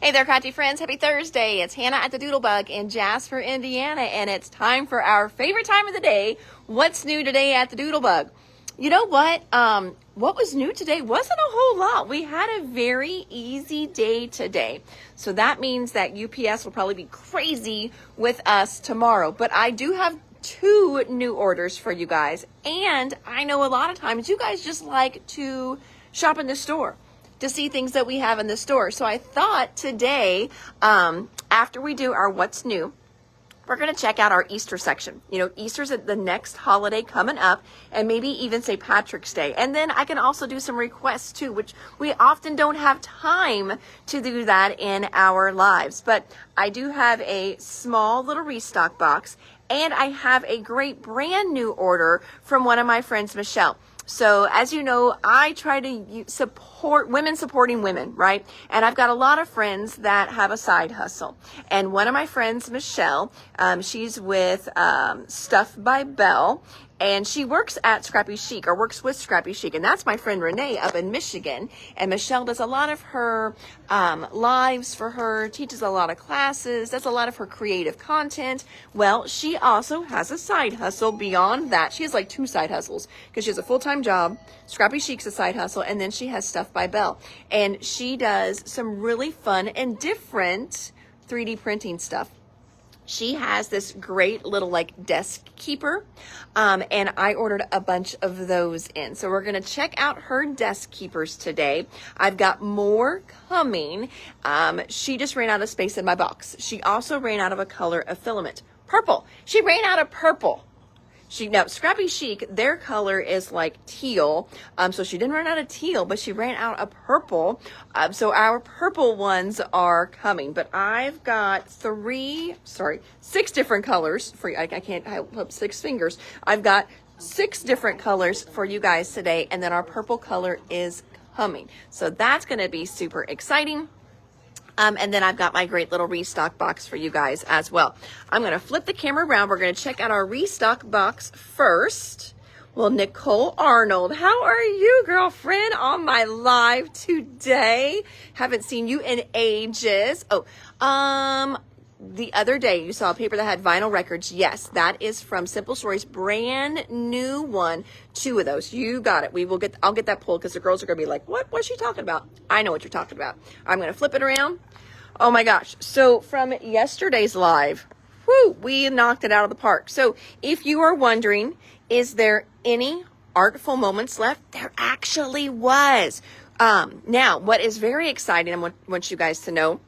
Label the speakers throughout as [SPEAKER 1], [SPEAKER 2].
[SPEAKER 1] Hey there, Crafty friends. Happy Thursday. It's Hannah at the Doodlebug in Jasper, Indiana, and it's time for our favorite time of the day. What's new today at the Doodlebug? You know what? What was new today wasn't a whole lot. We had a very easy day today. So that means that UPS will probably be crazy with us tomorrow. But I do have 2 new orders for you guys. And I know a lot of times you guys just like to shop in the store to see things that we have in the store. So I thought today, after we do our what's new, we're going to check out our Easter section. You know, Easter's the next holiday coming up, and maybe even St. Patrick's Day. And then I can also do some requests too, which we often don't have time to do that in our lives. But I do have a small little restock box, and I have a great brand new order from one of my friends, Michelle. So as you know, I try to support women supporting women, right? And I've got a lot of friends that have a side hustle. And one of my friends, Michelle, she's with Stuff by Belle. And she works at Scrappy Chic, or works with Scrappy Chic. And that's my friend Renee up in Michigan. And Michelle does a lot of her lives for her, teaches a lot of classes, does a lot of her creative content. Well, she also has a side hustle beyond that. She has like 2 side hustles because she has a full-time job. Scrappy Chic's a side hustle. And then she has Stuff by Belle. And she does some really fun and different 3D printing stuff. She has this great little like desk keeper, and I ordered a bunch of those in. So we're going to check out her desk keepers today. I've got more coming. She just ran out of space in my box. She also ran out of a color of filament. Purple. She ran out of purple. Now, Scrappy Chic, their color is like teal. So she didn't run out of teal, but she ran out of purple. So our purple ones are coming. But I've got 6 different colors for I can't hold up 6 fingers. I've got 6 different colors for you guys today. And then our purple color is coming. So that's going to be super exciting. And then I've got my great little restock box for you guys as well. I'm going to flip the camera around. We're going to check out our restock box first. Well, Nicole Arnold, how are you, girlfriend, on my live today? Haven't seen you in ages. The other day you saw a paper that had vinyl records. Yes, that is from Simple Stories, brand new one. 2 of those. You got it. I'll get that pulled because the girls are going to be like, what's she talking about? I know what you're talking about. I'm going to flip it around. Oh my gosh. So from yesterday's live, we knocked it out of the park. So if you are wondering, is there any artful moments left? There actually was. Now, what is very exciting and want you guys to know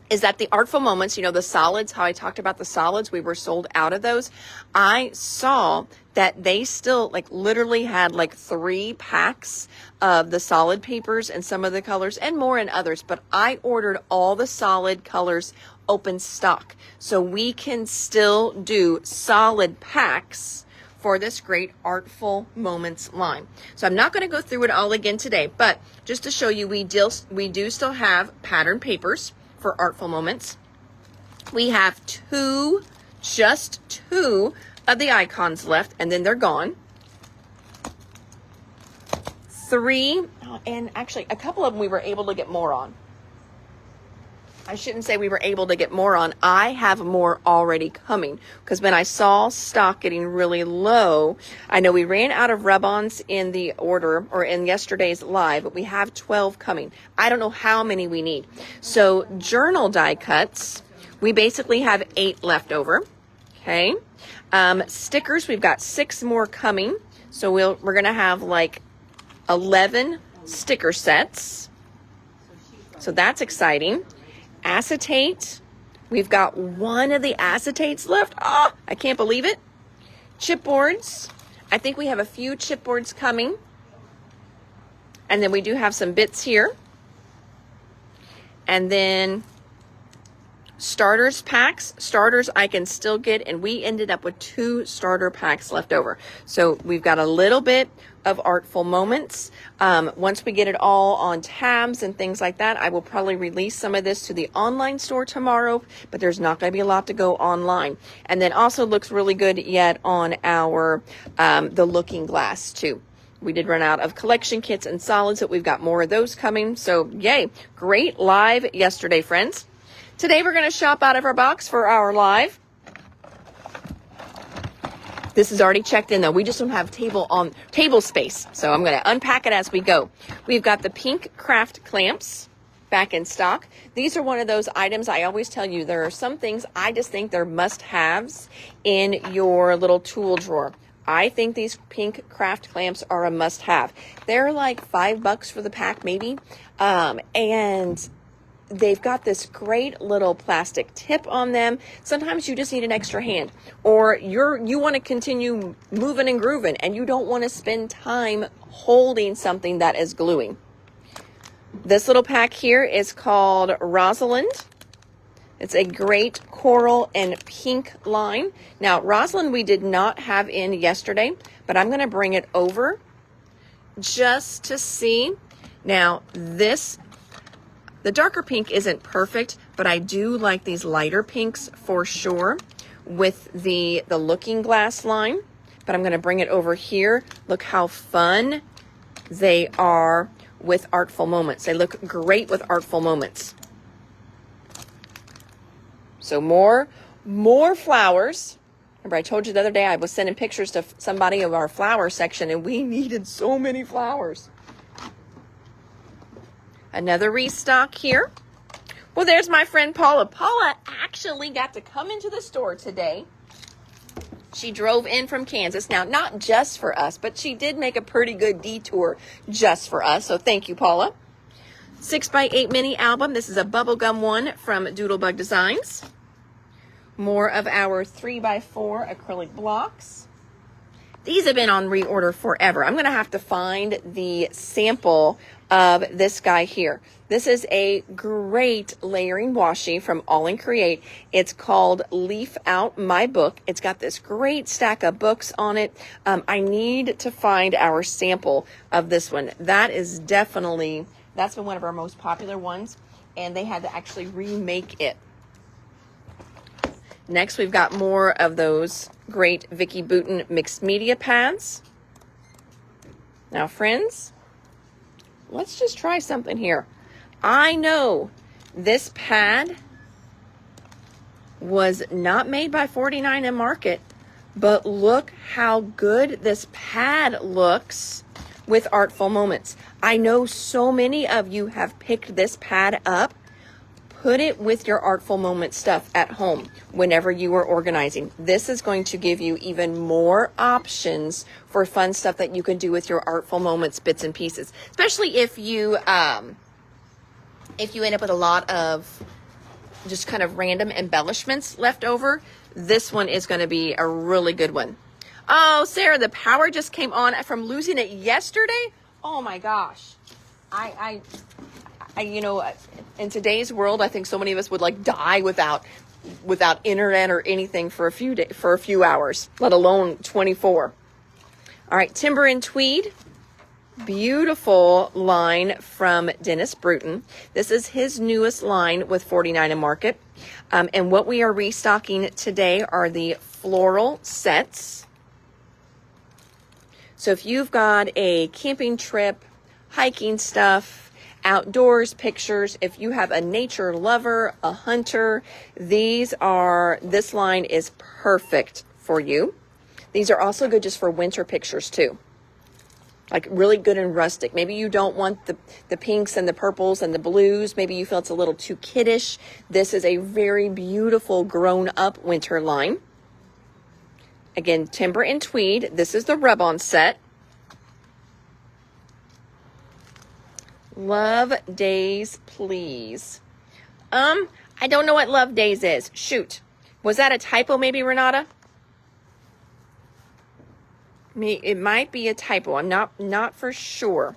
[SPEAKER 1] is that the artful moments, you know, the solids, how I talked about the solids, we were sold out of those. I saw that they still literally had 3 packs of the solid papers and some of the colors and more in others, but I ordered all the solid colors open stock. So we can still do solid packs for this great Artful Moments line. So I'm not going to go through it all again today, but just to show you, we do still have pattern papers for Artful Moments. We have just two of the icons left, and then they're gone. 3, and actually a couple of them we were able to get more on. I shouldn't say we were able to get more on. I have more already coming because when I saw stock getting really low, I know we ran out of rub-ons in the order or in yesterday's live, but we have 12 coming. I don't know how many we need. So journal die cuts, we basically have 8 left over. Okay. Stickers, we've got 6 more coming. So we're going to have 11 sticker sets. So that's exciting. Acetate, we've got 1 of the acetates left. Oh, I can't believe it. Chipboards, I think we have a few chipboards coming. And then we do have some bits here. And then starters packs. Starters I can still get, and we ended up with 2 starter packs left over. So we've got a little bit of Artful Moments. Once we get it all on tabs and things like that, I will probably release some of this to the online store tomorrow, but there's not going to be a lot to go online. And then also looks really good yet on our the Looking Glass too. We did run out of collection kits and solids, but we've got more of those coming. So yay, great live yesterday, friends. Today we're going to shop out of our box for our live. This is already checked in though. We just don't have table space. So I'm going to unpack it as we go. We've got the pink craft clamps back in stock. These are one of those items I always tell you, there are some things I just think they're must-haves in your little tool drawer. I think these pink craft clamps are a must-have. They're like $5 for the pack maybe. And they've got this great little plastic tip on them. Sometimes you just need an extra hand, or you want to continue moving and grooving and you don't want to spend time holding something that is gluing. This little pack here is called Rosalind. It's a great coral and pink line. Now, Rosalind we did not have in yesterday, but I'm going to bring it over just to see. Now, the darker pink isn't perfect, but I do like these lighter pinks for sure with the Looking Glass line. But I'm going to bring it over here. Look how fun they are with Artful Moments. They look great with Artful Moments. So more flowers. Remember I told you the other day I was sending pictures to somebody of our flower section and we needed so many flowers. Another restock here. Well, there's my friend Paula. Paula actually got to come into the store today. She drove in from Kansas. Now, not just for us, but she did make a pretty good detour just for us. So thank you, Paula. 6x8 mini album. This is a bubblegum one from Doodlebug Designs. More of our 3x4 acrylic blocks. These have been on reorder forever. I'm going to have to find the sample of this guy here. This is a great layering washi from All in Create. It's called Leaf Out My Book. It's got this great stack of books on it. I need to find our sample of this one. That's been one of our most popular ones, and they had to actually remake it. Next, we've got more of those great Vicki Boutin mixed media pads. Now, friends, let's just try something here. I know this pad was not made by 49 and Market, but look how good this pad looks with Artful Moments. I know so many of you have picked this pad up. Put it with your Artful Moment stuff at home whenever you are organizing. This is going to give you even more options for fun stuff that you can do with your Artful Moments bits and pieces. Especially if you end up with a lot of just kind of random embellishments left over. This one is going to be a really good one. Oh, Sarah, the power just came on from losing it yesterday. Oh my gosh. I in today's world, I think so many of us would like die without internet or anything for a few hours, let alone 24. All right, Timber and Tweed, beautiful line from Dennis Bruton. This is his newest line with 49 and Market. And what we are restocking today are the floral sets. So if you've got a camping trip, hiking stuff, outdoors pictures, if you have a nature lover, a hunter, this line is perfect for you. These are also good just for winter pictures too. Like really good and rustic. Maybe you don't want the pinks and the purples and the blues. Maybe you feel it's a little too kiddish. This is a very beautiful grown up winter line. Again, Timber and Tweed. This is the rub-on set. Love Days, please. I don't know what Love Days is. Shoot. Was that a typo maybe, Renata? It might be a typo. I'm not for sure.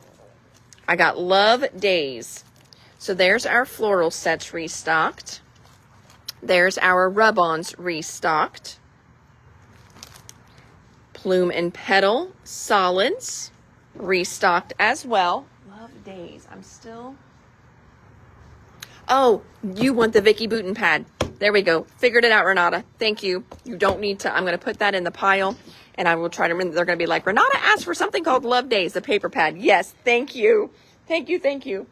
[SPEAKER 1] I got Love Days. So there's our floral sets restocked. There's our rub-ons restocked. Plume and Petal solids restocked as well. Days. I'm still... Oh, you want the Vicki Boutin pad. There we go. Figured it out, Renata. Thank you. You don't need to... I'm going to put that in the pile. And I will try to remember, they're going to be like, Renata asked for something called Love Days, the paper pad. Yes, thank you. Thank you, thank you.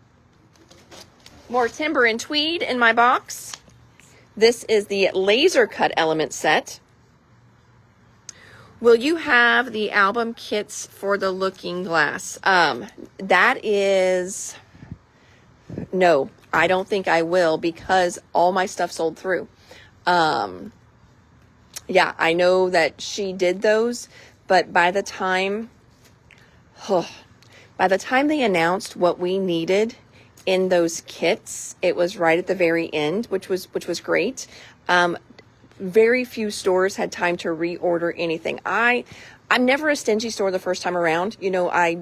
[SPEAKER 1] More timber and tweed in my box. This is the laser cut element set. Will you have the album kits for the Looking Glass? That is, no, I don't think I will, because all my stuff sold through. Yeah, I know that she did those, but by the time they announced what we needed in those kits, it was right at the very end, which was great. Very few stores had time to reorder anything. I'm never a stingy store the first time around. You know, I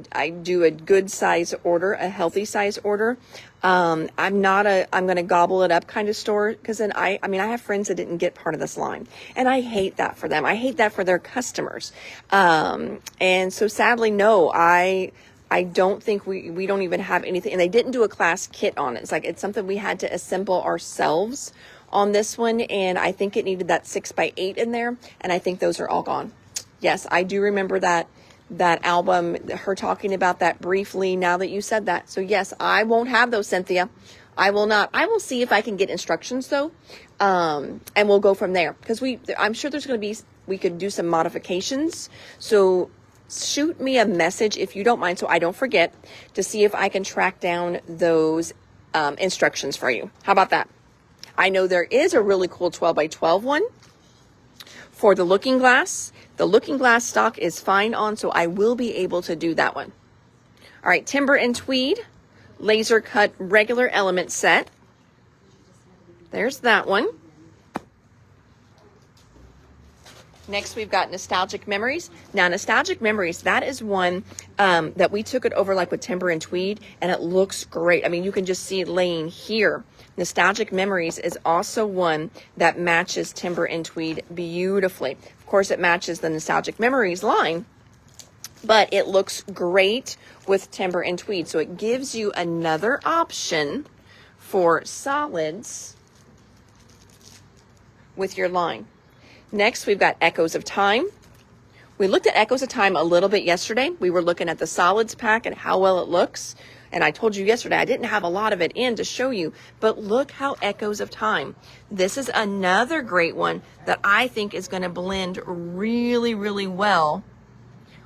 [SPEAKER 1] do a good size order, a healthy size order. I'm not I'm going to gobble it up kind of store, because then I have friends that didn't get part of this line, and I hate that for them. I hate that for their customers. And so sadly, no, I don't think we don't even have anything, and they didn't do a class kit on it. It's something we had to assemble ourselves on this one, and I think it needed that 6x8 in there, and I think those are all gone. Yes, I do remember that album, her talking about that briefly, now that you said that. So yes, I won't have those, Cynthia. I will not. I will see if I can get instructions though, and we'll go from there, because I'm sure there's going to be, we could do some modifications. So shoot me a message if you don't mind, so I don't forget, to see if I can track down those instructions for you. How about that? I know there is a really cool 12x12 one for the Looking Glass. The Looking Glass stock is fine on, so I will be able to do that one. All right, timber and tweed, laser cut regular element set. There's that one. Next, we've got Nostalgic Memories. Now, Nostalgic Memories, that is one that we took it over like with timber and tweed, and it looks great. I mean, you can just see it laying here. Nostalgic Memories is also one that matches timber and tweed beautifully. Of course, it matches the Nostalgic Memories line, but it looks great with timber and tweed. So it gives you another option for solids with your line. Next, we've got Echoes of Time. We looked at Echoes of Time a little bit yesterday. We were looking at the solids pack and how well it looks. And I told you yesterday, I didn't have a lot of it in to show you, but look how Echoes of Time. This is another great one that I think is going to blend really, really well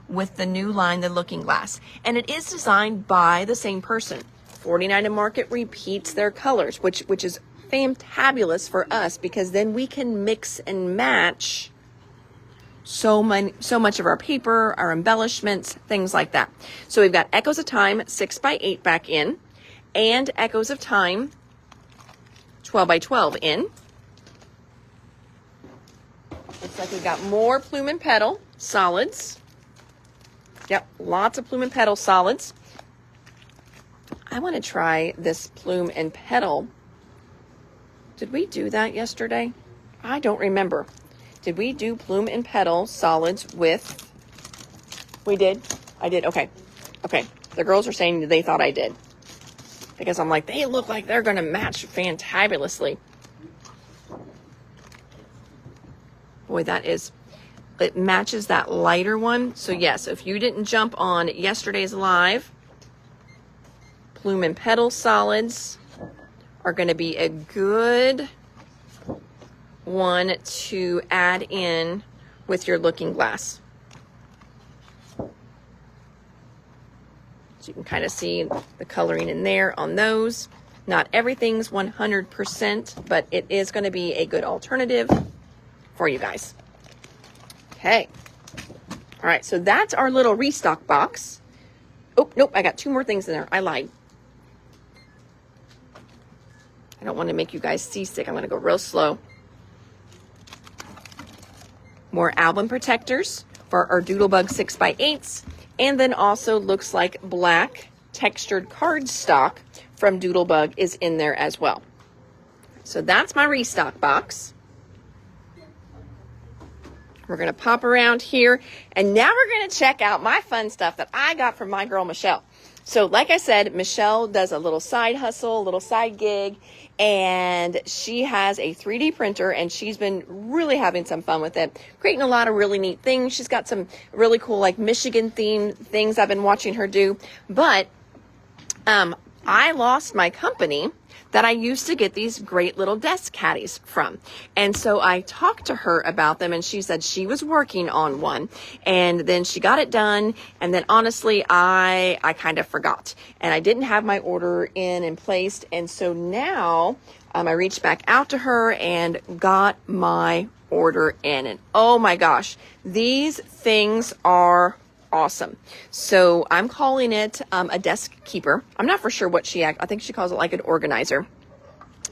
[SPEAKER 1] with the new line, the Looking Glass. And it is designed by the same person. 49 and Market repeats their colors, which is fantabulous for us, because then we can mix and match so much of our paper, our embellishments, things like that. So we've got Echoes of Time 6x8 back in, and Echoes of Time 12x12 in. Looks like we've got more Plume and Petal solids. Yep, lots of Plume and Petal solids. I want to try this Plume and Petal. Did we do that yesterday? I don't remember. Did we do Plume and Petal solids with... We did? I did. Okay. Okay. The girls are saying they thought I did, because I'm like, they look like they're going to match fantabulously. Boy, it matches that lighter one. So yes, if you didn't jump on yesterday's live, Plume and Petal solids are going to be a good one to add in with your Looking Glass. So you can kind of see the coloring in there on those. Not everything's 100%, but it is going to be a good alternative for you guys. Okay. All right, so that's our little restock box. Oh, nope, I got 2 more things in there. I lied. I don't want to make you guys seasick. I'm going to go real slow. More album protectors for our Doodlebug 6x8s. And then also looks like black textured cardstock from Doodlebug is in there as well. So that's my restock box. We're going to pop around here. And now we're going to check out my fun stuff that I got from my girl, Michelle. So like I said, Michelle does a little side hustle, a little side gig, and she has a 3D printer, and she's been really having some fun with it, creating a lot of really neat things. She's got some really cool, like Michigan themed things I've been watching her do. But I lost my company that I used to get these great little desk caddies from. And so I talked to her about them, and she said she was working on one, and then she got it done. And then honestly, I kind of forgot, and I didn't have my order in and placed. And so now I reached back out to her and got my order in, and oh my gosh, these things are awesome. So I'm calling it a desk keeper. I'm not for sure what I think she calls it like an organizer.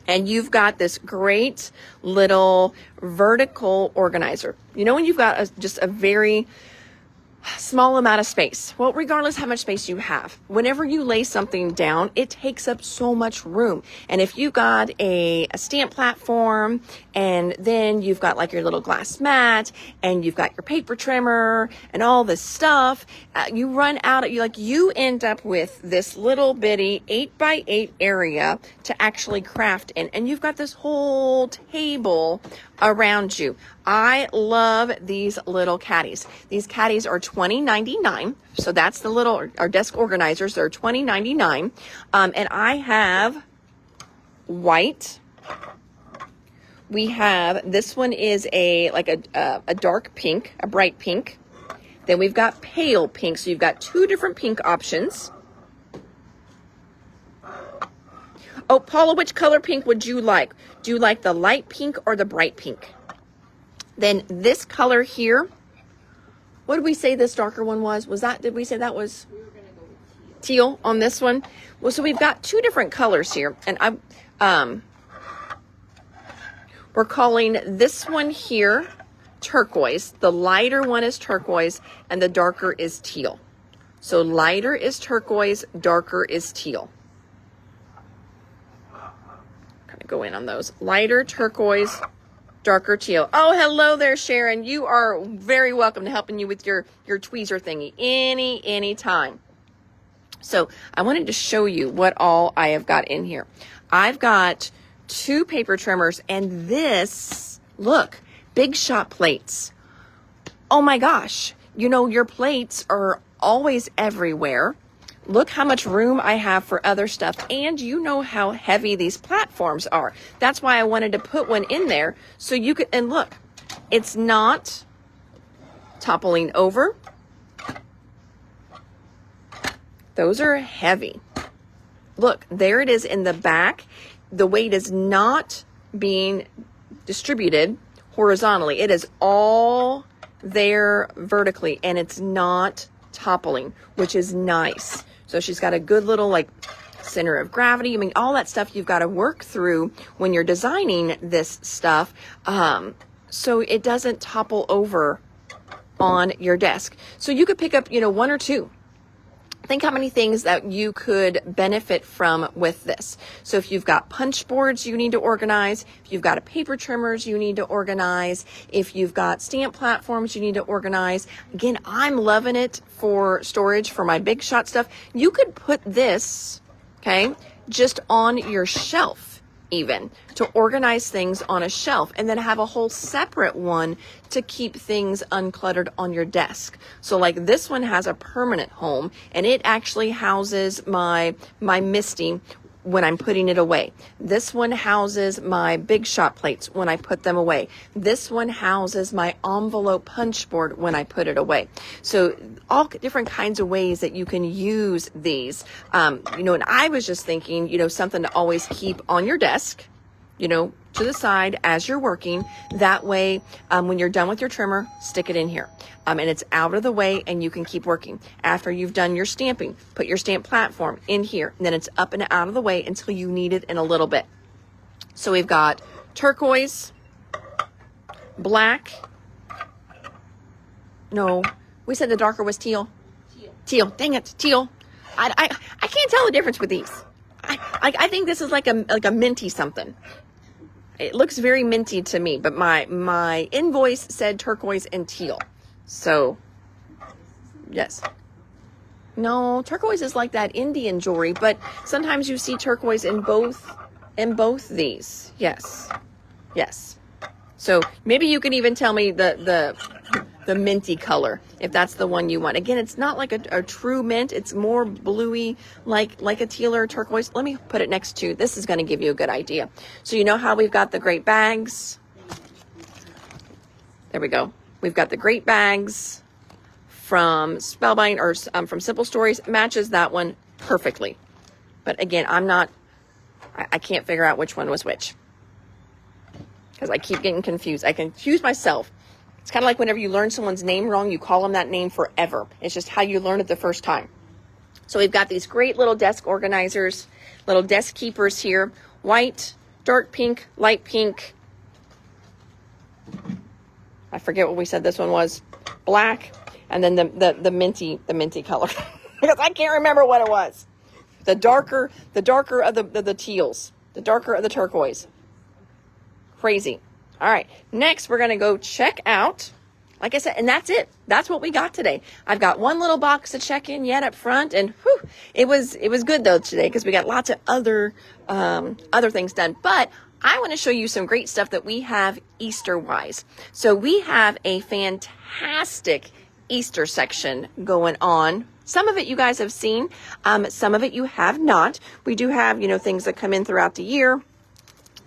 [SPEAKER 1] And you've got this great little vertical organizer. You know, when you've got just a very small amount of space. Well, regardless how much space you have, whenever you lay something down, it takes up so much room. And if you've got a stamp platform, and then you've got like your little glass mat, and you've got your paper trimmer and all this stuff, you run out of, you end up with this little bitty 8x8 area to actually craft in. And you've got this whole table around you. I love these little caddies. These caddies are $20.99. So that's the little, our desk organizers. They're $20.99. And I have white. We have, this one is a dark pink, a bright pink. Then we've got pale pink. So you've got two different pink options. Oh, Paula, which color pink would you like? Do you like the light pink or the bright pink? Then this color here, what did we say this darker one was? Did we say that was? We were gonna go with teal on this one. Well, so we've got two different colors here, and we're calling this one here turquoise. The lighter one is turquoise, and the darker is teal. So lighter is turquoise, darker is teal. Kind of go in on those. Lighter turquoise, darker teal. Oh, hello there, Sharon. You are very welcome to helping you with your tweezer thingy any time. So I wanted to show you what all I have got in here. I've got two paper trimmers, and this, look, Big Shot plates. Oh my gosh. You know, your plates are always everywhere. Look how much room I have for other stuff. And you know how heavy these platforms are. That's why I wanted to put one in there so you could, and look, it's not toppling over. Those are heavy. Look, there it is in the back. The weight is not being distributed horizontally. It is all there vertically, and it's not toppling, which is nice. So she's got a good little like center of gravity. I mean, all that stuff you've got to work through when you're designing this stuff, so it doesn't topple over on your desk. So you could pick up, one or two. Think how many things that you could benefit from with this. So if you've got punch boards you need to organize, if you've got a paper trimmers you need to organize, if you've got stamp platforms you need to organize. Again, I'm loving it for storage for my Big Shot stuff. You could put this, okay, just on your shelf even, to organize things on a shelf, and then have a whole separate one to keep things uncluttered on your desk. So like this one has a permanent home, and it actually houses my Misty when I'm putting it away. This one houses my Big Shot plates when I put them away. This one houses my envelope punch board when I put it away. So all different kinds of ways that you can use these. And I was just thinking, something to always keep on your desk, to the side as you're working. That way, when you're done with your trimmer, stick it in here. And it's out of the way, and you can keep working. After you've done your stamping, put your stamp platform in here, and then it's up and out of the way until you need it in a little bit. So we've got turquoise, black. No, we said the darker was teal. Teal, dang it, teal. I can't tell the difference with these. I think this is like a minty something. It looks very minty to me, but my invoice said turquoise and teal. So, yes. No, turquoise is like that Indian jewelry, but sometimes you see turquoise in both these. Yes. Yes. So maybe you can even tell me the minty color, if that's the one you want. Again, it's not like a true mint. It's more bluey, like a teal or turquoise. Let me put it next to, this is going to give you a good idea. So you know how we've got the great bags? There we go. We've got the great bags from Spellbind, or from Simple Stories. Matches that one perfectly. But again, I can't figure out which one was which, because I keep getting confused. I confuse myself. It's kind of like whenever you learn someone's name wrong, you call them that name forever. It's just how you learn it the first time. So we've got these great little desk organizers, little desk keepers here. White, dark pink, light pink. I forget what we said this one was. Black, and then the minty color. Because I can't remember what it was. The darker of the teals. The darker of the turquoise. Crazy. All right, next we're going to go check out, like I said, and that's it. That's what we got today. I've got one little box to check in yet up front, and whew, it was good though today, because we got lots of other things done. But I want to show you some great stuff that we have Easter-wise. So we have a fantastic Easter section going on. Some of it you guys have seen, some of it you have not. We do have, things that come in throughout the year.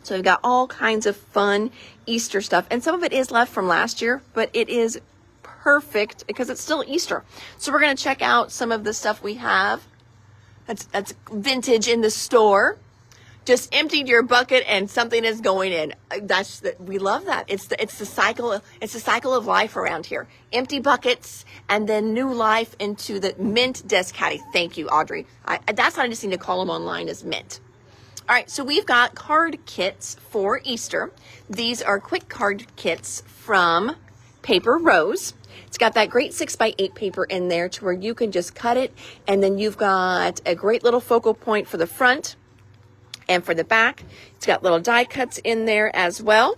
[SPEAKER 1] So we've got all kinds of fun Easter stuff. And some of it is left from last year, but it is perfect because it's still Easter. So we're going to check out some of the stuff we have that's vintage in the store. Just emptied your bucket and something is going in. We love that. It's the cycle. It's the cycle of life around here. Empty buckets and then new life into the mint desk caddy. Thank you, Audrey. That's what I just need to call them online, as mint. All right, so we've got card kits for Easter. These are quick card kits from Paper Rose. It's got that great 6x8 paper in there to where you can just cut it, and then you've got a great little focal point for the front and for the back. It's got little die cuts in there as well.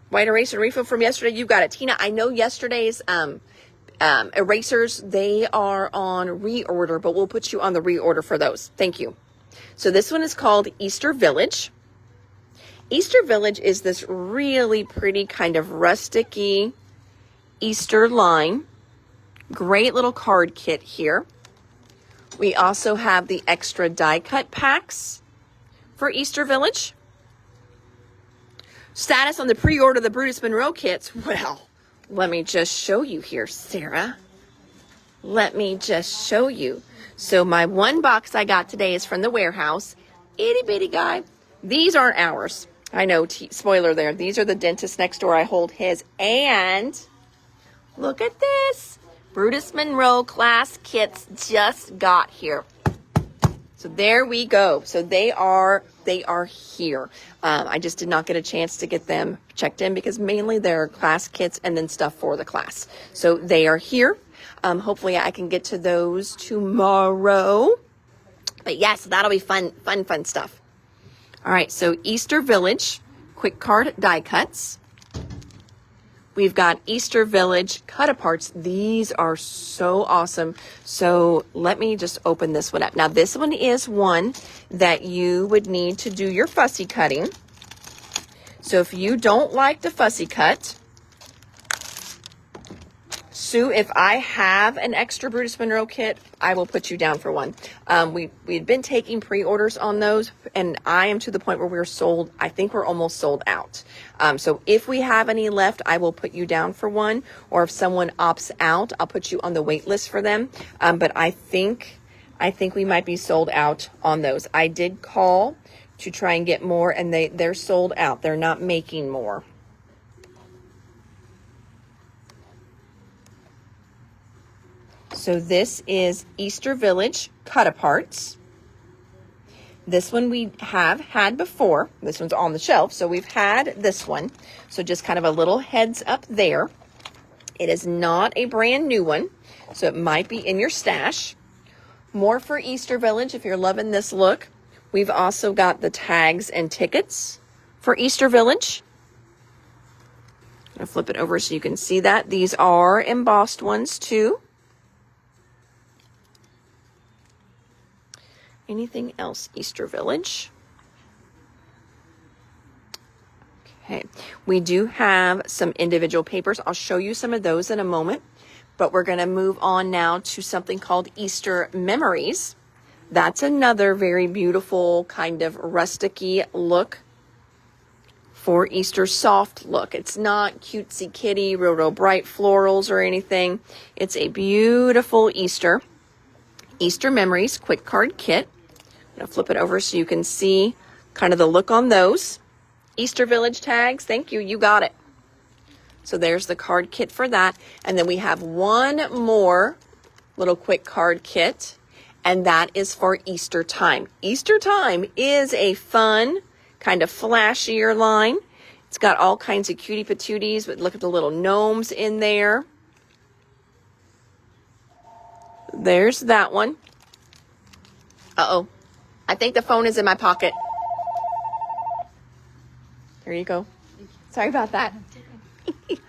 [SPEAKER 1] White eraser refill from yesterday. You've got it. Tina, I know yesterday's erasers, they are on reorder, but we'll put you on the reorder for those. Thank you. So this one is called Easter Village. Easter Village is this really pretty kind of rustic-y Easter line. Great little card kit here. We also have the extra die cut packs for Easter Village. Status on the pre-order of the Brutus Monroe kits. Well, let me just show you here, Sarah. Let me just show you. So my one box I got today is from the warehouse. Itty bitty guy. These aren't ours. I know, spoiler there. These are the dentist next door. I hold his. And look at this. Brutus Monroe class kits just got here. So there we go. So they are here. I just did not get a chance to get them checked in because mainly they're class kits and then stuff for the class. So they are here. Hopefully I can get to those tomorrow. But yes, that'll be fun stuff. All right, so Easter Village quick card die cuts. We've got Easter Village cut-aparts. These are so awesome. So let me just open this one up. Now, this one is one that you would need to do your fussy cutting. So if you don't like the fussy cut, Sue, if I have an extra Brutus Monroe kit, I will put you down for one. We've been taking pre-orders on those, and I am to the point where we're sold. I think we're almost sold out. So if we have any left, I will put you down for one. Or if someone opts out, I'll put you on the wait list for them. But I think we might be sold out on those. I did call to try and get more, and they're sold out. They're not making more. So this is Easter Village cut-aparts. This one we have had before. This one's on the shelf, so we've had this one. So just kind of a little heads up there. It is not a brand new one, so it might be in your stash. More for Easter Village if you're loving this look. We've also got the tags and tickets for Easter Village. I'm going to flip it over so you can see that. These are embossed ones too. anything else Easter Village? Okay, we do have some individual papers. I'll show you some of those in a moment, but we're going to move on now to something called Easter Memories. That's another very beautiful kind of rustic-y look for Easter, soft look. It's not cutesy kitty, real bright florals or anything. It's a beautiful Easter Memories quick card kit. I'm going to flip it over so you can see kind of the look on those. Easter Village tags. Thank you. You got it. So there's the card kit for that. And then we have one more little quick card kit, and that is for Easter Time. Easter Time is a fun, kind of flashier line. It's got all kinds of cutie patooties, but look at the little gnomes in there. There's that one. Uh-oh. I think the phone is in my pocket. There you go. Sorry about that.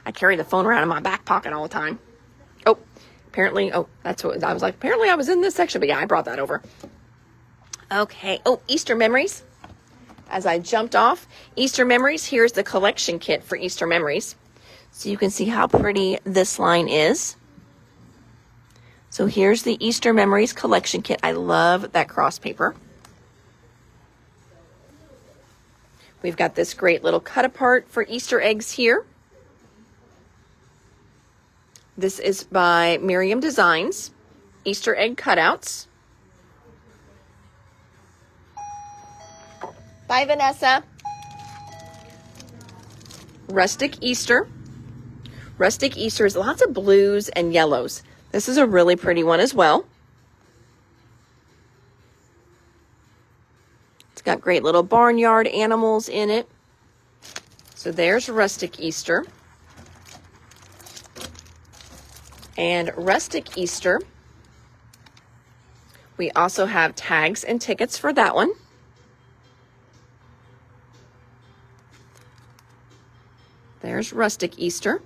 [SPEAKER 1] I carry the phone around in my back pocket all the time. Oh, apparently, that's what I was like. Apparently I was in this section, but yeah, I brought that over. Okay. Oh, Easter Memories. As I jumped off, Easter Memories, here's the collection kit for Easter Memories. So you can see how pretty this line is. So here's the Easter Memories collection kit. I love that cross paper. We've got this great little cut apart for Easter eggs here. This is by Miriam Designs, Easter egg cutouts. Bye, Vanessa. Rustic Easter. Rustic Easter is lots of blues and yellows. This is a really pretty one as well. It's got great little barnyard animals in it. So there's Rustic Easter. And Rustic Easter, we also have tags and tickets for that one. There's Rustic Easter.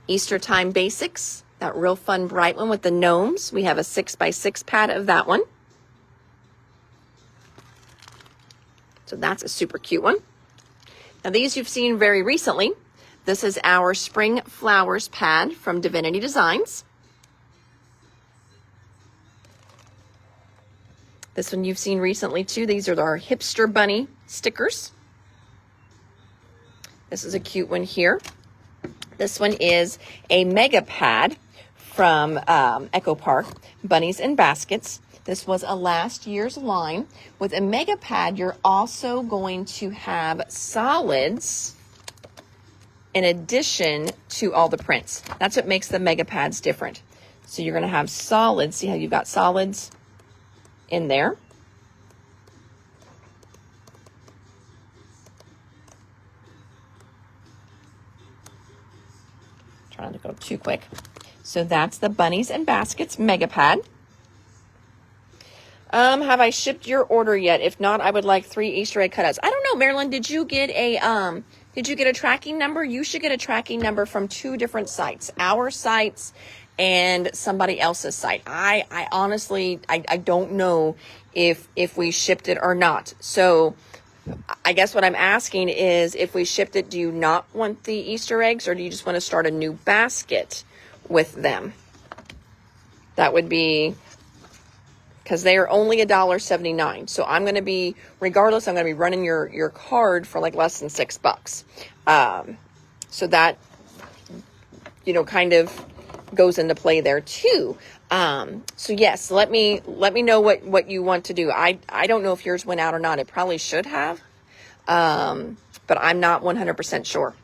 [SPEAKER 1] Easter Time Basics, that real fun bright one with the gnomes. We have a 6x6 pad of that one. So that's a super cute one. Now these you've seen very recently. This is our Spring Flowers pad from Divinity Designs. This one you've seen recently too. These are our Hipster Bunny stickers. This is a cute one here. This one is a mega pad from Echo Park, Bunnies and Baskets. This was a last year's line. With a mega pad, you're also going to have solids in addition to all the prints. That's what makes the mega pads different. So you're going to have solids. See how you've got solids in there. Trying to go too quick. So that's the Bunnies and Baskets mega pad. Have I shipped your order yet? If not, I would like 3 Easter egg cutouts. I don't know, Marilyn, did you get a tracking number? You should get a tracking number from 2 different sites, our sites and somebody else's site. I honestly, I don't know if we shipped it or not. So I guess what I'm asking is, if we shipped it, do you not want the Easter eggs, or do you just want to start a new basket with them? That would be, because they are only $1.79. So I'm going to be, regardless, I'm going to be running your card for like less than $6. So that, kind of goes into play there too. So yes, let me know what you want to do. I don't know if yours went out or not. It probably should have. But I'm not 100% sure.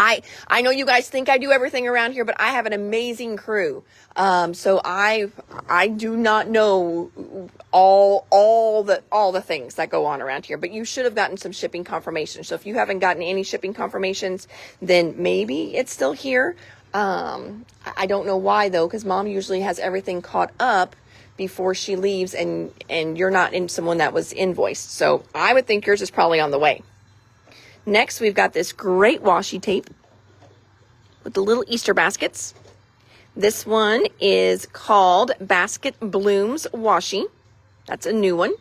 [SPEAKER 1] I know you guys think I do everything around here, but I have an amazing crew. So I do not know all the things that go on around here, but you should have gotten some shipping confirmation. So if you haven't gotten any shipping confirmations, then maybe it's still here. I don't know why though, because Mom usually has everything caught up before she leaves, and you're not in someone that was invoiced. So I would think yours is probably on the way. Next, we've got this great washi tape with the little Easter baskets. This one is called Basket Blooms Washi. That's a new one.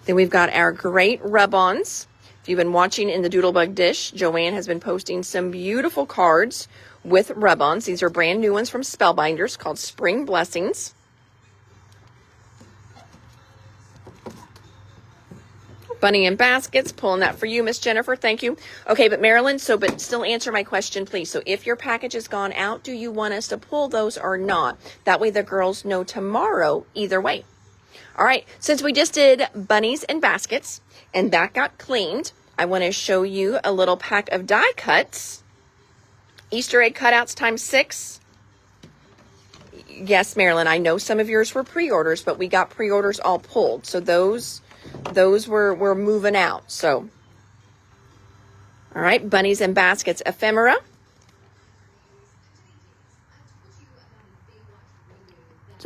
[SPEAKER 1] Then we've got our great rub-ons. If you've been watching in the Doodlebug dish, Joanne has been posting some beautiful cards with rub-ons. These are brand new ones from Spellbinders called Spring Blessings. Bunny and Baskets, pulling that for you, Miss Jennifer. Thank you. Okay, but Marilyn, but still answer my question, please. So if your package has gone out, do you want us to pull those or not? That way the girls know tomorrow either way. All right, since we just did bunnies and baskets and that got cleaned, I want to show you a little pack of die cuts. Easter egg cutouts times 6. Yes, Marilyn, I know some of yours were pre-orders, but we got pre-orders all pulled. So those were moving out. So, all right, bunnies and baskets ephemera.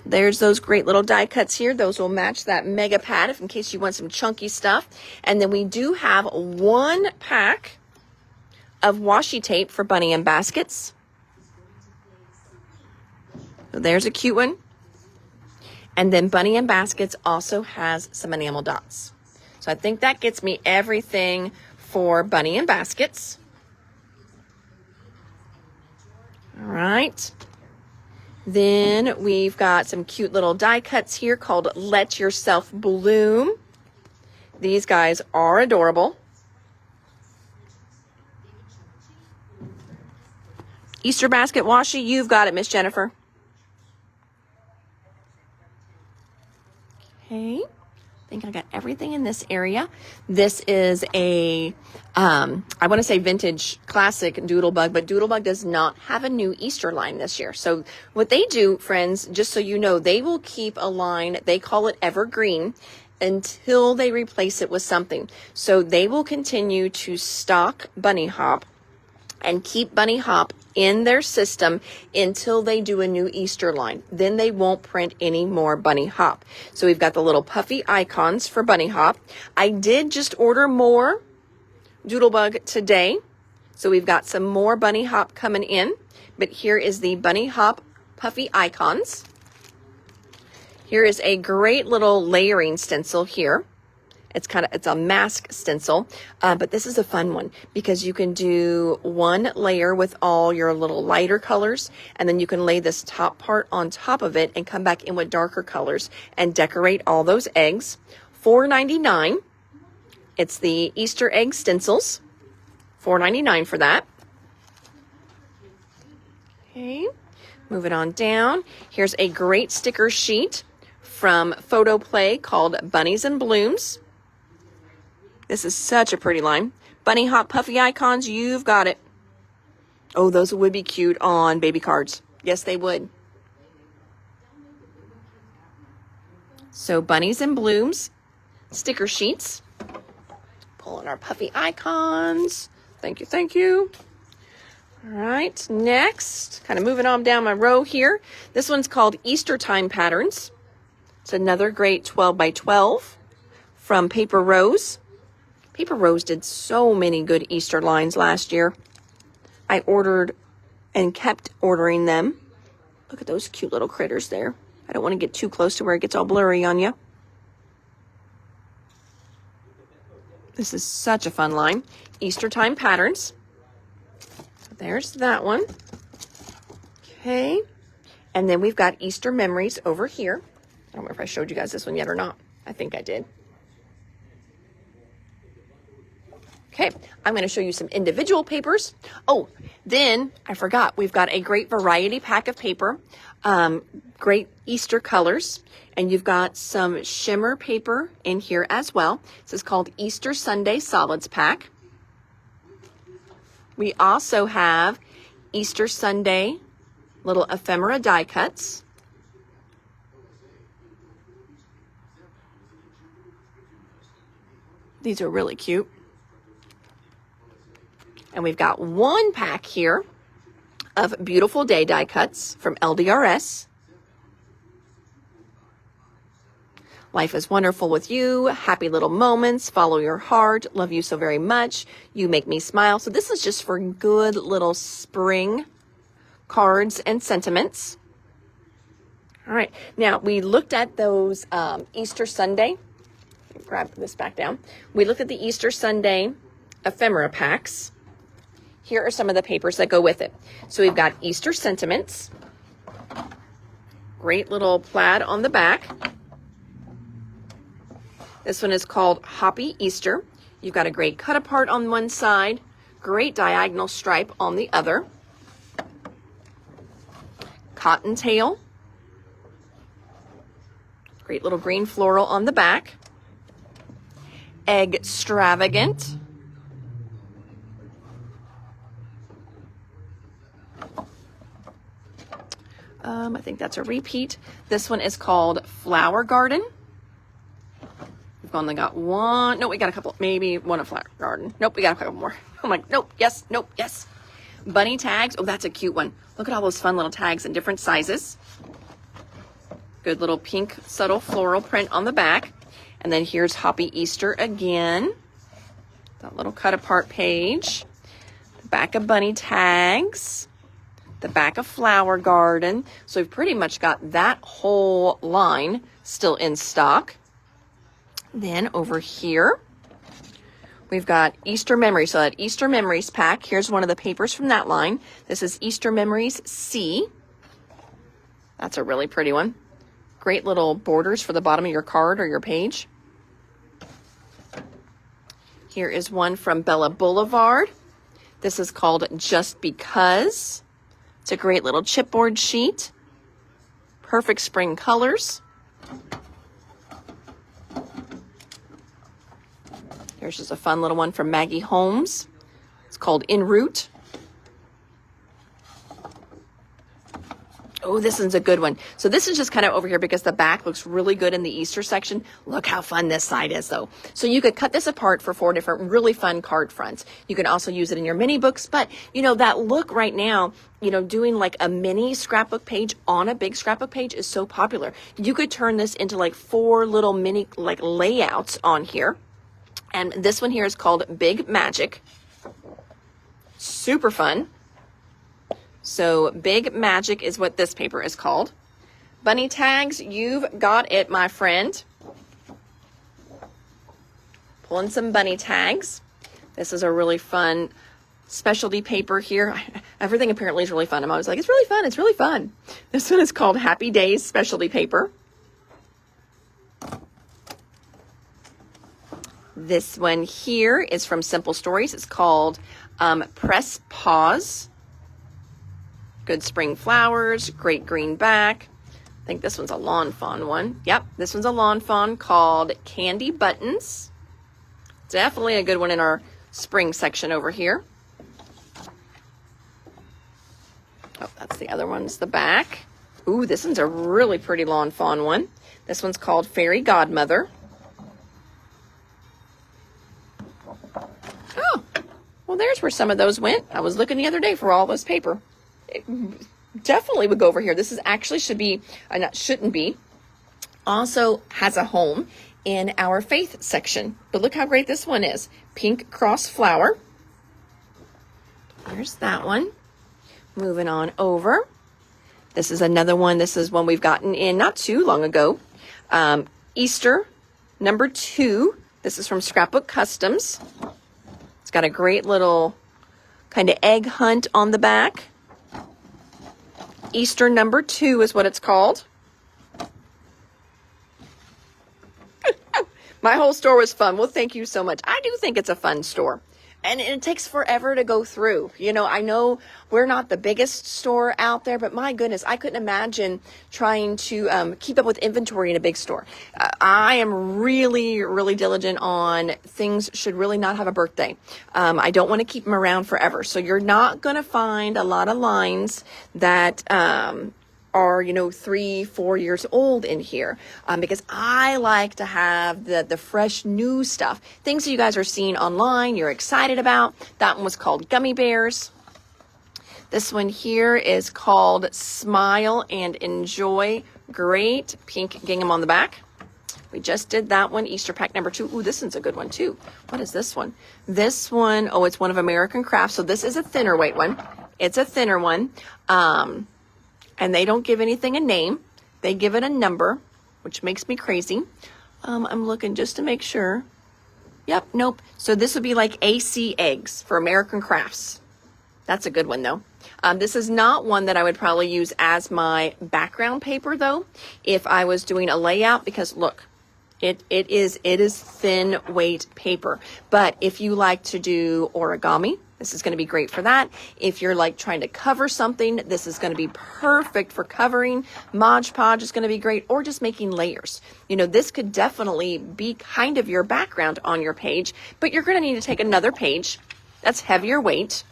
[SPEAKER 1] There's those great little die cuts here. Those will match that mega pad if in case you want some chunky stuff. And then we do have one pack of washi tape for bunny and baskets. So there's a cute one. And then Bunny and Baskets also has some enamel dots. So I think that gets me everything for Bunny and Baskets. All right. Then we've got some cute little die cuts here called Let Yourself Bloom. These guys are adorable. Easter basket washi, you've got it, Miss Jennifer. Okay, I think I got everything in this area. This is a, I want to say vintage classic Doodlebug, but Doodlebug does not have a new Easter line this year. So what they do, friends, just so you know, they will keep a line, they call it evergreen, until they replace it with something. So they will continue to stock Bunny Hop and keep Bunny Hop in their system until they do a new Easter line. Then they won't print any more Bunny Hop. So we've got the little puffy icons for Bunny Hop. I did just order more Doodlebug today. So we've got some more Bunny Hop coming in. But here is the Bunny Hop puffy icons. Here is a great little layering stencil here. It's a mask stencil, but this is a fun one because you can do one layer with all your little lighter colors, and then you can lay this top part on top of it and come back in with darker colors and decorate all those eggs. $4.99. It's the Easter egg stencils. $4.99 for that. Okay, moving on down. Here's a great sticker sheet from Photo Play called Bunnies and Blooms. This is such a pretty line. Bunny Hop puffy icons, you've got it. Oh, those would be cute on baby cards. Yes, they would. So Bunnies and Blooms sticker sheets. Pulling our puffy icons. Thank you, thank you. All right, next, kind of moving on down my row here. This one's called Easter Time Patterns. It's another great 12 by 12 from Paper Rose. Paper Rose did so many good Easter lines last year. I ordered and kept ordering them. Look at those cute little critters there. I don't want to get too close to where it gets all blurry on you. This is such a fun line. Easter Time Patterns. There's that one. Okay. And then we've got Easter Memories over here. I don't know if I showed you guys this one yet or not. I think I did. Okay, I'm going to show you some individual papers. Oh, then I forgot. We've got a great variety pack of paper, great Easter colors, and you've got some shimmer paper in here as well. This is called Easter Sunday Solids Pack. We also have Easter Sunday little ephemera die cuts. These are really cute. And we've got one pack here of Beautiful Day die cuts from LDRS. Life is wonderful with you. Happy little moments. Follow your heart. Love you so very much. You make me smile. So this is just for good little spring cards and sentiments. All right. Now, we looked at those Easter Sunday. Grab this back down. We looked at the Easter Sunday ephemera packs. Here are some of the papers that go with it. So we've got Easter sentiments. Great little plaid on the back. This one is called Hoppy Easter. You've got a great cut apart on one side, great diagonal stripe on the other. Cottontail. Great little green floral on the back. Egg Extravagant. I think that's a repeat. This one is called Flower Garden. We've only got one. No, we got a couple. Maybe one of Flower Garden. Nope, we got a couple more. I'm like, nope, yes, nope, yes. Bunny tags. Oh, that's a cute one. Look at all those fun little tags in different sizes. Good little pink subtle floral print on the back. And then here's Hoppy Easter again. That little cut apart page. The back of bunny tags. The back of Flower Garden. So we've pretty much got that whole line still in stock. Then over here, we've got Easter Memories. So that Easter Memories pack, here's one of the papers from that line. This is Easter Memories C. That's a really pretty one. Great little borders for the bottom of your card or your page. Here is one from Bella Boulevard. This is called Just Because. It's a great little chipboard sheet. Perfect spring colors. Here's just a fun little one from Maggie Holmes. It's called En Route. Oh, this one's a good one. So this is just kind of over here because the back looks really good in the Easter section. Look how fun this side is, though. So you could cut this apart for 4 different really fun card fronts. You can also use it in your mini books. But, you know, that look right now, you know, doing like a mini scrapbook page on a big scrapbook page is so popular. You could turn this into like 4 little mini like layouts on here. And this one here is called Big Magic. Super fun. So Big Magic is what this paper is called. Bunny tags, you've got it, my friend. Pulling some bunny tags. This is a really fun specialty paper here. Everything apparently is really fun. I'm always like, it's really fun. It's really fun. This one is called Happy Days Specialty Paper. This one here is from Simple Stories. It's called Press Pause. Good spring flowers, great green back. I think this one's a Lawn Fawn one. Yep, this one's a Lawn Fawn called Candy Buttons. Definitely a good one in our spring section over here. Oh, that's the other one's the back. Ooh, this one's a really pretty Lawn Fawn one. This one's called Fairy Godmother. Oh, well, there's where some of those went. I was looking the other day for all this paper. It definitely would go over here. This is actually shouldn't be. Also has a home in our faith section. But look how great this one is. Pink cross flower. There's that one. Moving on over. This is another one. This is one we've gotten in not too long ago. Easter number 2. This is from Scrapbook Customs. It's got a great little kind of egg hunt on the back. Easter number 2 is what it's called. My whole store was fun. Well, thank you so much. I do think it's a fun store. And it takes forever to go through. You know, I know we're not the biggest store out there, but my goodness, I couldn't imagine trying to keep up with inventory in a big store. I am really, really diligent on things should really not have a birthday. I don't want to keep them around forever. So you're not going to find a lot of lines that are, 3-4 years old in here, because I like to have the fresh new stuff, things that you guys are seeing online, you're excited about. That one was called Gummy Bears. This one here is called Smile and Enjoy. Great pink gingham on the back. We just did that one, Easter pack number 2. Ooh, this one's a good one too. What is this one? This one, oh, it's one of American Crafts. So this is a thinner weight one. It's a thinner one. And they don't give anything a name. They give it a number, which makes me crazy. I'm looking just to make sure. Yep, nope. So this would be like AC eggs for American Crafts. That's a good one though. This is not one that I would probably use as my background paper though, if I was doing a layout, because look, it is thin weight paper. But if you like to do origami, this is going to be great for that. If you're like trying to cover something, this is going to be perfect for covering. Mod Podge is going to be great, or just making layers. You know, this could definitely be kind of your background on your page, but you're going to need to take another page that's heavier weight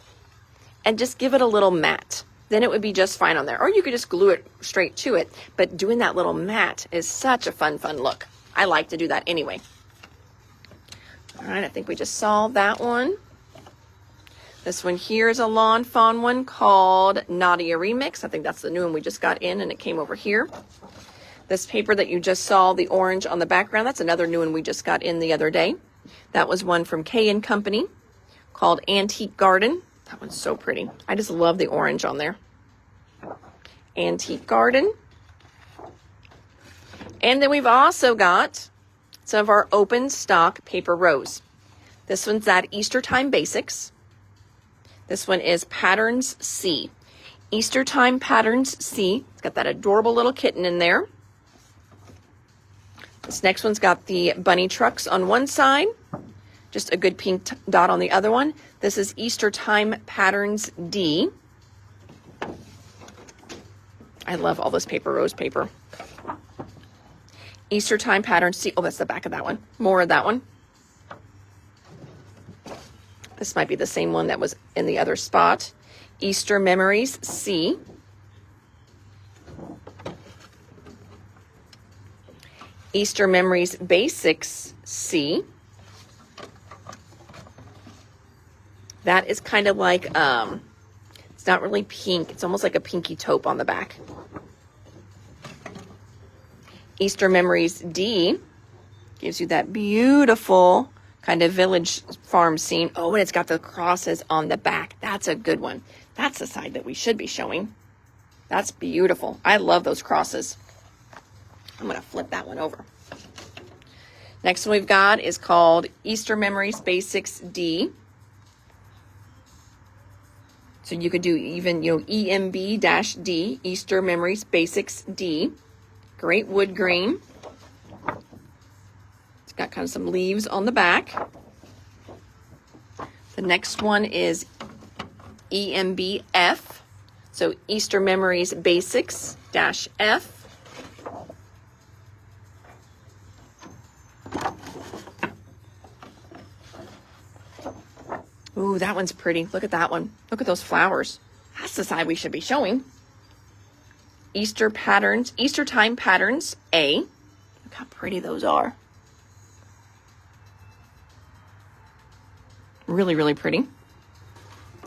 [SPEAKER 1] and just give it a little mat. Then it would be just fine on there. Or you could just glue it straight to it. But doing that little mat is such a fun look. I like to do that anyway. All right, I think we just solved that one. This one here is a Lawn Fawn one called Nadia Remix. I think that's the new one we just got in, and it came over here. This paper that you just saw, the orange on the background, that's another new one we just got in the other day. That was one from K & Company called Antique Garden. That one's so pretty. I just love the orange on there. Antique Garden. And then we've also got some of our open stock paper rose. This one's that Easter Time Basics. This one is Patterns C. Easter Time Patterns C. It's got that adorable little kitten in there. This next one's got the bunny trucks on one side. Just a good pink dot on the other one. This is Easter Time Patterns D. I love all this paper, rose paper. Easter Time Patterns C. Oh, that's the back of that one. More of that one. This might be the same one that was in the other spot. Easter Memories C. Easter Memories Basics C. That is kind of like, it's not really pink. It's almost like a pinky taupe on the back. Easter Memories D gives you that beautiful kind of village farm scene. Oh, and it's got the crosses on the back. That's a good one. That's the side that we should be showing. That's beautiful. I love those crosses. I'm going to flip that one over. Next one we've got is called Easter Memories Basics D. So you could do even, EMB-D, Easter Memories Basics D. Great wood grain. It's got kind of some leaves on the back. The next one is EMB-F. So Easter Memories Basics -F. Ooh, that one's pretty. Look at that one. Look at those flowers. That's the side we should be showing. Easter Time Patterns A. Look how pretty those are. Really, really pretty.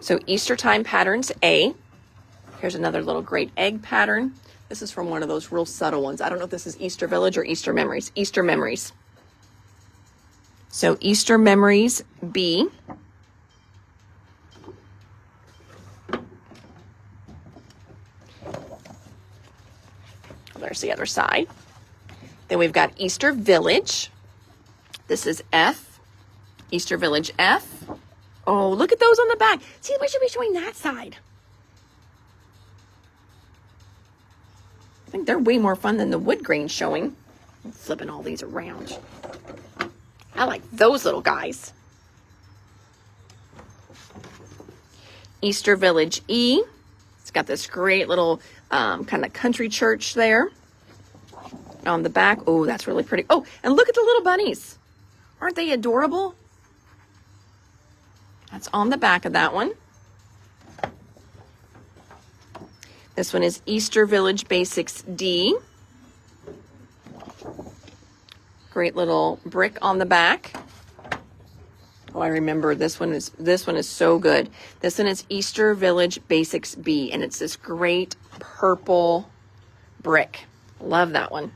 [SPEAKER 1] So Easter Time Patterns A. Here's another little great egg pattern. This is from one of those real subtle ones. I don't know if this is Easter Village or Easter Memories. Easter Memories. So Easter Memories B. There's the other side. Then we've got Easter Village. This is F. Easter Village F. Oh, look at those on the back. See, we should be showing that side. I think they're way more fun than the wood grain showing. I'm flipping all these around. I like those little guys. Easter Village E. It's got this great little kind of country church there on the back. Oh, that's really pretty. Oh, and look at the little bunnies. Aren't they adorable? That's on the back of that one. This one is Easter Village Basics D. Great little brick on the back. Oh, I remember this one is so good. This one is Easter Village Basics B, and it's this great purple brick. Love that one.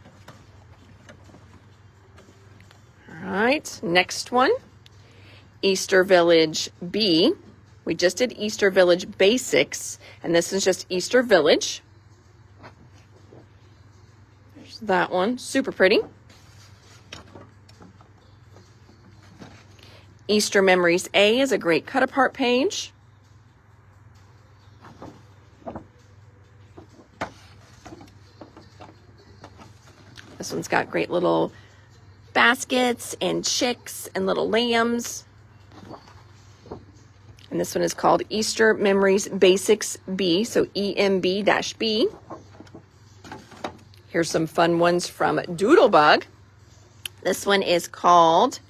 [SPEAKER 1] right, next one, Easter Village B. We just did Easter Village Basics, and this is just Easter Village. There's that one, super pretty. Easter Memories A is a great cut-apart page. This one's got great little baskets and chicks and little lambs. And this one is called Easter Memories Basics B, so EMB-B. Here's some fun ones from Doodlebug. This one is called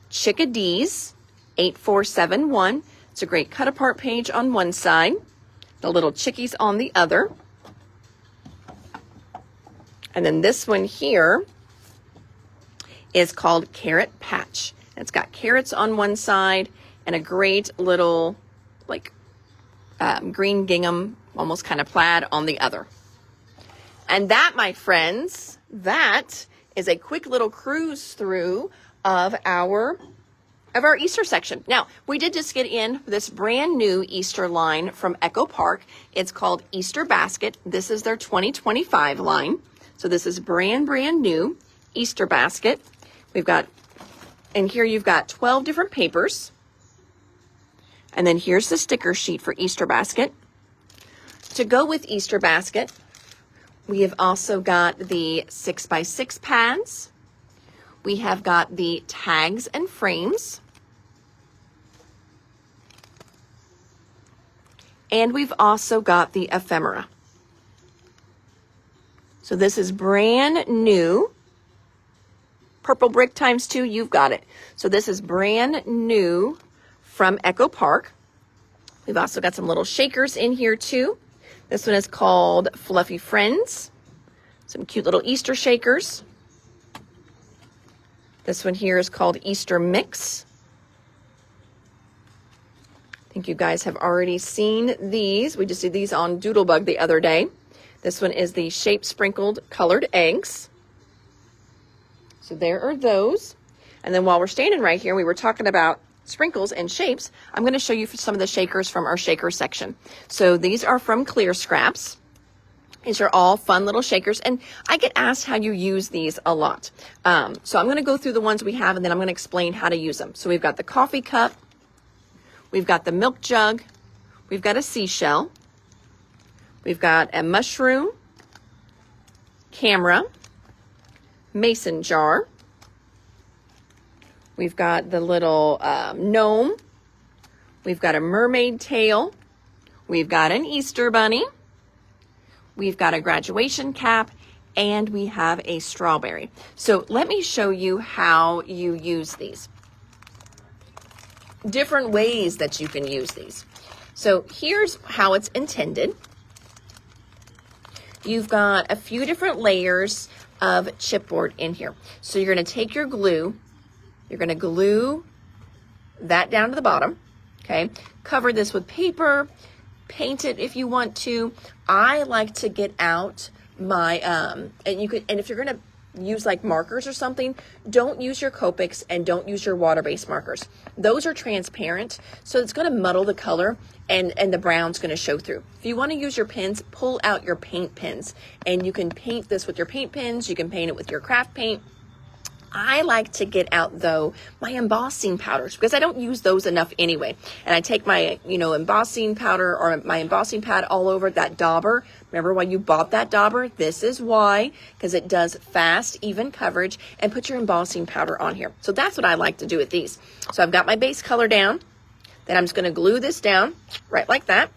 [SPEAKER 1] Chickadees 8471. It's a great cut-apart page on one side, the little chickies on the other. And then this one here is called Carrot Patch. It's got carrots on one side and a great little like green gingham, almost kind of plaid on the other. And that, my friends, that is a quick little cruise through of our Easter section. Now, we did just get in this brand new Easter line from Echo Park. It's called Easter Basket. This is their 2025 line. So this is brand new Easter Basket. We've got, and here you've got 12 different papers. And then here's the sticker sheet for Easter Basket. To go with Easter Basket, we have also got the 6x6 pads. We have got the tags and frames. And we've also got the ephemera. So this is brand new. Purple brick times 2, you've got it. So this is brand new from Echo Park. We've also got some little shakers in here too. This one is called Fluffy Friends. Some cute little Easter shakers. This one here is called Easter Mix. I think you guys have already seen these. We just did these on Doodlebug the other day. This one is the Shape Sprinkled Colored Eggs. So there are those. And then while we're standing right here, we were talking about sprinkles and shapes. I'm going to show you some of the shakers from our shaker section. So these are from Clear Scraps. These are all fun little shakers, and I get asked how you use these a lot. So I'm going to go through the ones we have, and then I'm going to explain how to use them. So we've got the coffee cup, we've got the milk jug, we've got a seashell, we've got a mushroom, camera, mason jar, we've got the little gnome, we've got a mermaid tail, we've got an Easter bunny, we've got a graduation cap, and we have a strawberry. So let me show you how you use these. Different ways that you can use these. So here's how it's intended. You've got a few different layers of chipboard in here. So you're going to take your glue, you're going to glue that down to the bottom, okay? Cover this with paper, paint it if you want to. I like to get out my and if you're going to use like markers or something, don't use your Copics and don't use your water-based markers. Those are transparent, so it's going to muddle the color and the brown's going to show through. If you want to use your pens, pull out your paint pens, and you can paint this with your paint pens, you can paint it with your craft paint. I like to get out, though, my embossing powders because I don't use those enough anyway. And I take my, embossing powder or my embossing pad all over that dauber. Remember why you bought that dauber? This is why, because it does fast, even coverage, and put your embossing powder on here. So that's what I like to do with these. So I've got my base color down. Then I'm just going to glue this down right like that.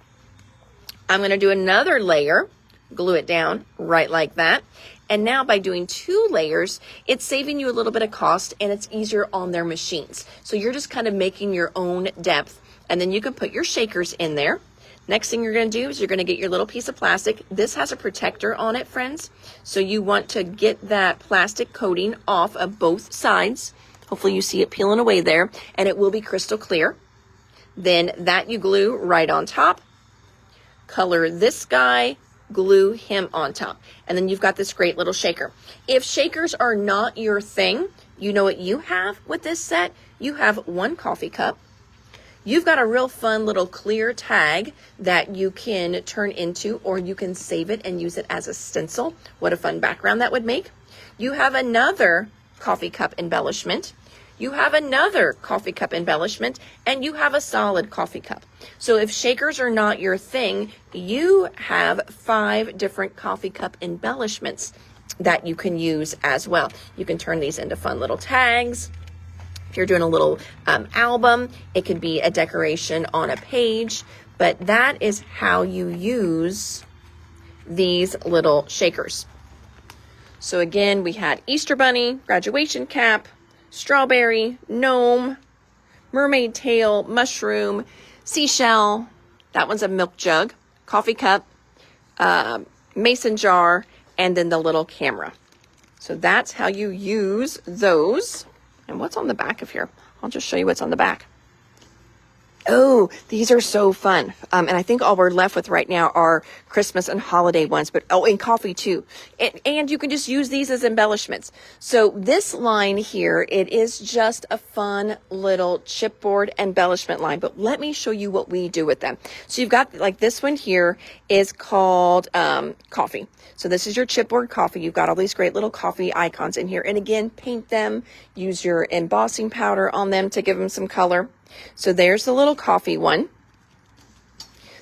[SPEAKER 1] I'm going to do another layer, glue it down right like that. And now by doing 2 layers, it's saving you a little bit of cost and it's easier on their machines. So you're just kind of making your own depth, and then you can put your shakers in there. Next thing you're going to do is you're going to get your little piece of plastic. This has a protector on it, friends. So you want to get that plastic coating off of both sides. Hopefully you see it peeling away there, and it will be crystal clear. Then that you glue right on top. Color this guy, glue him on top, and then you've got this great little shaker. If shakers are not your thing, You know what you have with this set? You have one coffee cup. You've got a real fun little clear tag that you can turn into, or you can save it and use it as a stencil. What a fun background that would make. You have another coffee cup embellishment. You have another coffee cup embellishment, and you have a solid coffee cup. So if shakers are not your thing, you have 5 different coffee cup embellishments that you can use as well. You can turn these into fun little tags. If you're doing a little album, it could be a decoration on a page, but that is how you use these little shakers. So again, we had Easter bunny, graduation cap, strawberry, gnome, mermaid tail, mushroom, seashell, that one's a milk jug, coffee cup, mason jar, and then the little camera. So that's how you use those. And what's on the back of here? I'll just show you what's on the back. Oh, these are so fun. And I think all we're left with right now are Christmas and holiday ones, but and coffee too. And you can just use these as embellishments. So this line here, it is just a fun little chipboard embellishment line, but let me show you what we do with them. So you've got like this one here is called coffee. So this is your chipboard coffee. You've got all these great little coffee icons in here. And again, paint them, use your embossing powder on them to give them some color. So there's the little coffee one.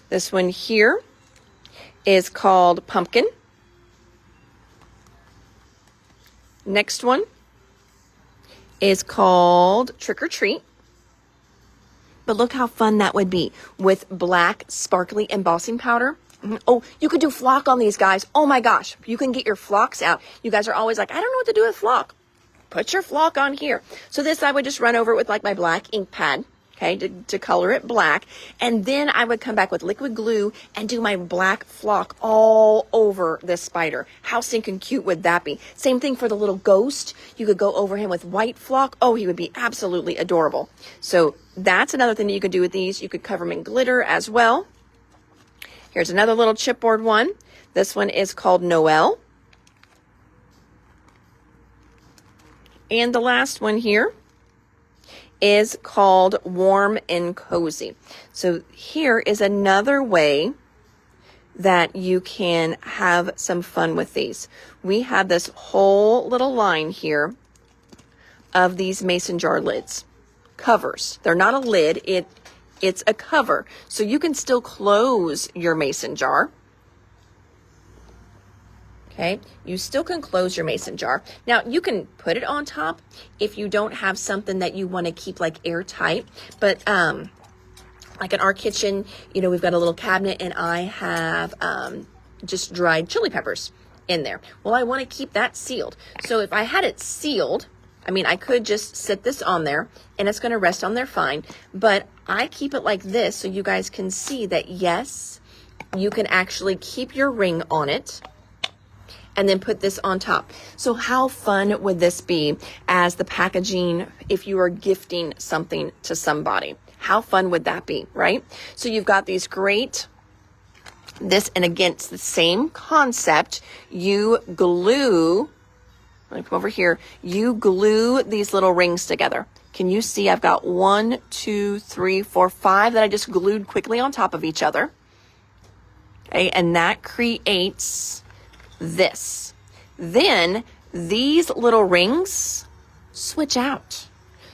[SPEAKER 1] This one here is called pumpkin. Next one is called trick or treat. But look how fun that would be with black sparkly embossing powder. Oh, you could do flock on these guys. Oh my gosh, you can get your flocks out. You guys are always like, I don't know what to do with flock. Put your flock on here. So this I would just run over with like my black ink pad. Okay, to color it black. And then I would come back with liquid glue and do my black flock all over this spider. How stinking cute would that be? Same thing for the little ghost. You could go over him with white flock. Oh, he would be absolutely adorable. So that's another thing that you could do with these. You could cover them in glitter as well. Here's another little chipboard one. This one is called Noel. And the last one here is called Warm and Cozy. So here is another way that you can have some fun with these. We have this whole little line here of these mason jar lids, covers. They're not a lid, it's a cover. So you can still close your mason jar. Okay, you still can close your mason jar. Now you can put it on top if you don't have something that you want to keep like airtight. But like in our kitchen, you know, we've got a little cabinet and I have just dried chili peppers in there. Well, I want to keep that sealed. So if I had it sealed, I mean, I could just sit this on there and it's going to rest on there fine. But I keep it like this so you guys can see that, yes, you can actually keep your ring on it and then put this on top. So how fun would this be as the packaging if you are gifting something to somebody? How fun would that be, right? So you've got these great, this, and again, it's the same concept. You glue, let me come over here, you glue these little rings together. Can you see I've got 1, 2, 3, 4, 5 that I just glued quickly on top of each other. Okay, and that creates this. Then these little rings switch out.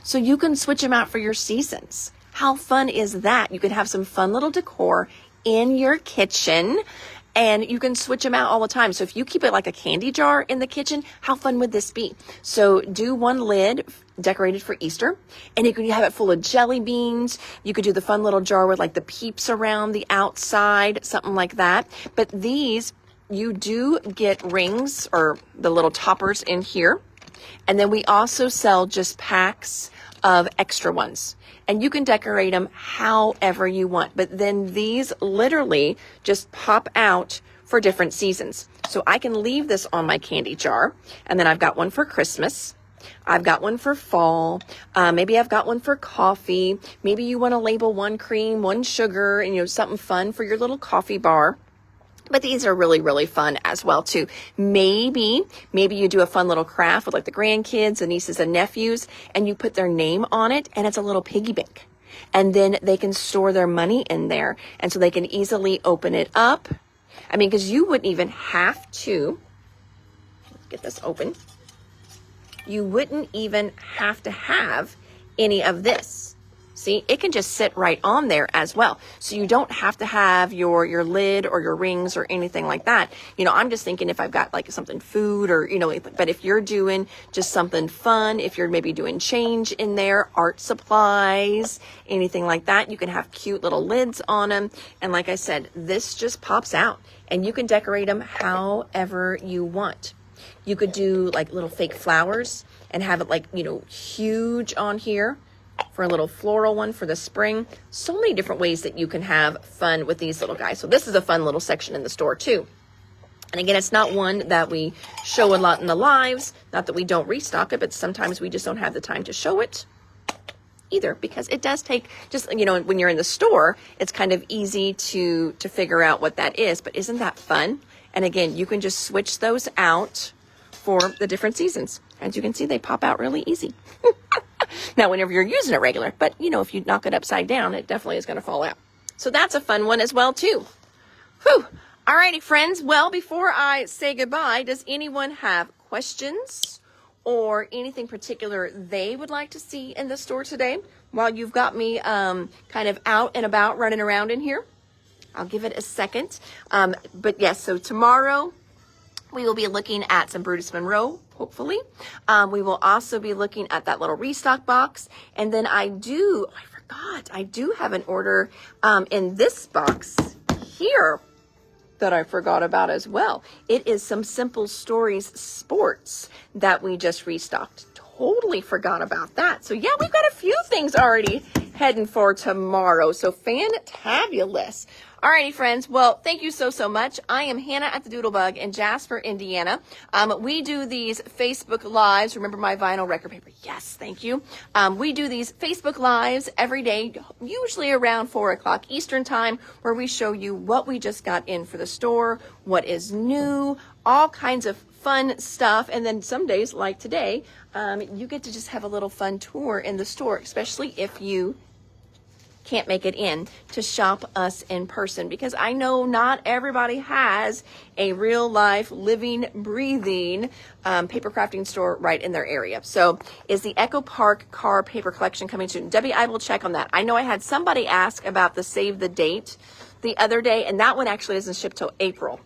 [SPEAKER 1] So you can switch them out for your seasons. How fun is that? You can have some fun little decor in your kitchen and you can switch them out all the time. So if you keep it like a candy jar in the kitchen, how fun would this be? So do one lid decorated for Easter and you could have it full of jelly beans. You could do the fun little jar with like the peeps around the outside, something like that. But these, you do get rings or the little toppers in here. And then we also sell just packs of extra ones. And you can decorate them however you want. But then these literally just pop out for different seasons. So I can leave this on my candy jar. And then I've got one for Christmas. I've got one for fall. Maybe I've got one for coffee. Maybe you want to label one cream, one sugar, and something fun for your little coffee bar. But these are really, really fun as well too. Maybe you do a fun little craft with like the grandkids, the nieces and nephews, and you put their name on it and it's a little piggy bank. And then they can store their money in there. And so they can easily open it up. I mean, because you wouldn't even have to, let's get this open. You wouldn't even have to have any of this. See, it can just sit right on there as well. So you don't have to have your lid or your rings or anything like that. You know, I'm just thinking if I've got like something food or, you know, but if you're doing just something fun, if you're maybe doing change in there, art supplies, anything like that, you can have cute little lids on them. And like I said, this just pops out and you can decorate them however you want. You could do like little fake flowers and have it like, you know, huge on here for a little floral one for the spring. So many different ways that you can have fun with these little guys. So this is a fun little section in the store too. And again, it's not one that we show a lot in the lives, not that we don't restock it, but sometimes we just don't have the time to show it either, because it does take just, you know, when you're in the store, it's kind of easy to figure out what that is, but isn't that fun? And again, you can just switch those out for the different seasons. As you can see, they pop out really easy. Now, whenever you're using it regular, but you know, if you knock it upside down, it definitely is going to fall out. So that's a fun one as well too. Whew. Alrighty, friends. Well, before I say goodbye, does anyone have questions or anything particular they would like to see in the store today while you've got me kind of out and about running around in here? I'll give it a second. But yes, so tomorrow we will be looking at some Brutus Monroe, hopefully. We will also be looking at that little restock box. And then I do have an order in this box here that I forgot about as well. It is some Simple Stories Sports that we just restocked. Totally forgot about that. So yeah, we've got a few things already heading for tomorrow. So fantabulous. Alrighty, friends. Well, thank you so much. I am Hannah at the Doodlebug in Jasper, Indiana. We do these Facebook Lives. Remember my vinyl record paper? Yes, thank you. We do these Facebook Lives every day, usually around 4 o'clock Eastern time, where we show you what we just got in for the store, what is new, all kinds of fun stuff. And then some days like today, you get to just have a little fun tour in the store, especially if you can't make it in to shop us in person, because I know not everybody has a real life living, breathing paper crafting store right in their area. So is the Echo Park car paper collection coming soon? Debbie, I will check on that. I know I had somebody ask about the save the date the other day, and that one actually doesn't ship till April.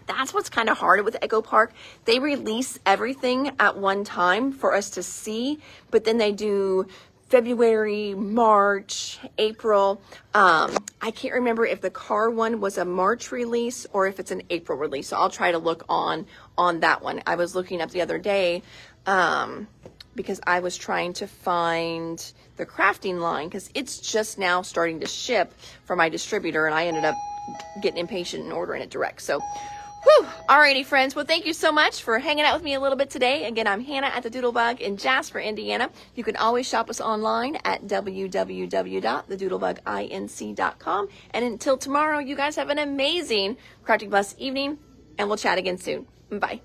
[SPEAKER 1] That's what's kind of hard with Echo Park. They release everything at one time for us to see, but then they do February, March, April. I can't remember if the car one was a March release or if it's an April release. So I'll try to look on that one. I was looking up the other day because I was trying to find the crafting line, because it's just now starting to ship for my distributor, and I ended up getting impatient and ordering it direct. So whew. Alrighty, friends. Well, thank you so much for hanging out with me a little bit today. Again, I'm Hannah at the Doodlebug in Jasper, Indiana. You can always shop us online at www.thedoodlebuginc.com. And until tomorrow, you guys have an amazing Crafting Plus evening, and we'll chat again soon. Bye.